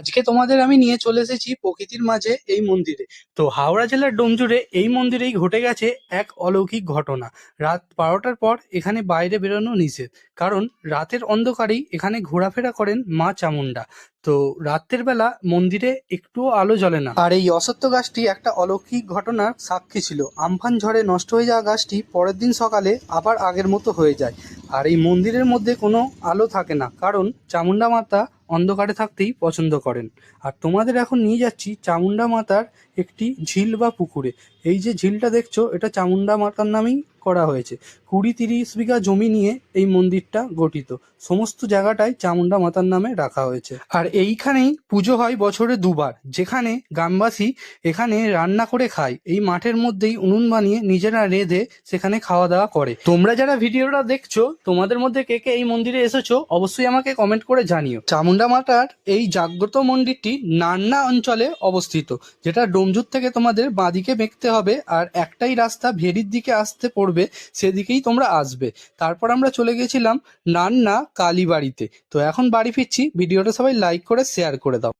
আজকে তোমাদের আমি নিয়ে চলে এসেছি প্রকৃতির মাঝে এই মন্দিরে। তো হাওড়া জেলার ডোমজুড়ে এই মন্দিরেই ঘটে গেছে এক অলৌকিক ঘটনা। রাত 12টার পর এখানে বাইরে বেরোনো নিষেধ, কারণ রাতের অন্ধকারেই এখানে ঘোরাফেরা করেন মা চামুন্ডা। তো রাতের বেলা মন্দিরে একটুও আলো জ্বলে না। আর এই অশ্বত্থ গাছটি একটা অলৌকিক ঘটনার সাক্ষী ছিল। আমফান ঝড়ে নষ্ট হয়ে যাওয়া গাছটি পরের দিন সকালে আবার আগের মতো হয়ে যায়। আর এই মন্দিরের মধ্যে কোনো আলো থাকে না, কারণ চামুন্ডা মাতা অন্ধকারে থাকতেই পছন্দ করেন। আর তোমাদের এখন নিয়ে যাচ্ছি চামুন্ডা মাতার একটি ঝিল বা পুকুরে। এই যে ঝিলটা দেখছো, এটা চামুন্ডা মাতার নামেই করা হয়েছে। 20-30 বিঘা জমি নিয়ে এই মন্দিরটা গঠিত। সমস্ত জায়গাটাই চামুন্ডা মাতার নামে রাখা হয়েছে। আর এইখানেই পুজো হয় বছরে দুবার, যেখানে গ্রামবাসী এখানে রান্না করে খায়। এই মাঠের মধ্যেই উনুন বানিয়ে নিজেরা রেঁধে সেখানে খাওয়া দাওয়া করে। তোমরা যারা ভিডিওটা দেখছো, তোমাদের মধ্যে কে কে এই মন্দিরে এসেছো অবশ্যই আমাকে কমেন্ট করে জানিও। চামুন্ডা মাতার এই জাগ্রত মন্দিরটি নান্না অঞ্চলে অবস্থিত, যেটা ডোমজুর থেকে তোমাদের বাঁদিকে বেঁকতে হবে। আর একটাই রাস্তা ভেরির দিকে আসতে পড়বে, সেদিকেই তোমরা আসবে। তারপর আমরা চলে গেছিলাম নান্না কালীবাড়িতে। তো এখন বাড়ি ফিরছি। ভিডিওটা সবাই লাইক করে শেয়ার করে দাও।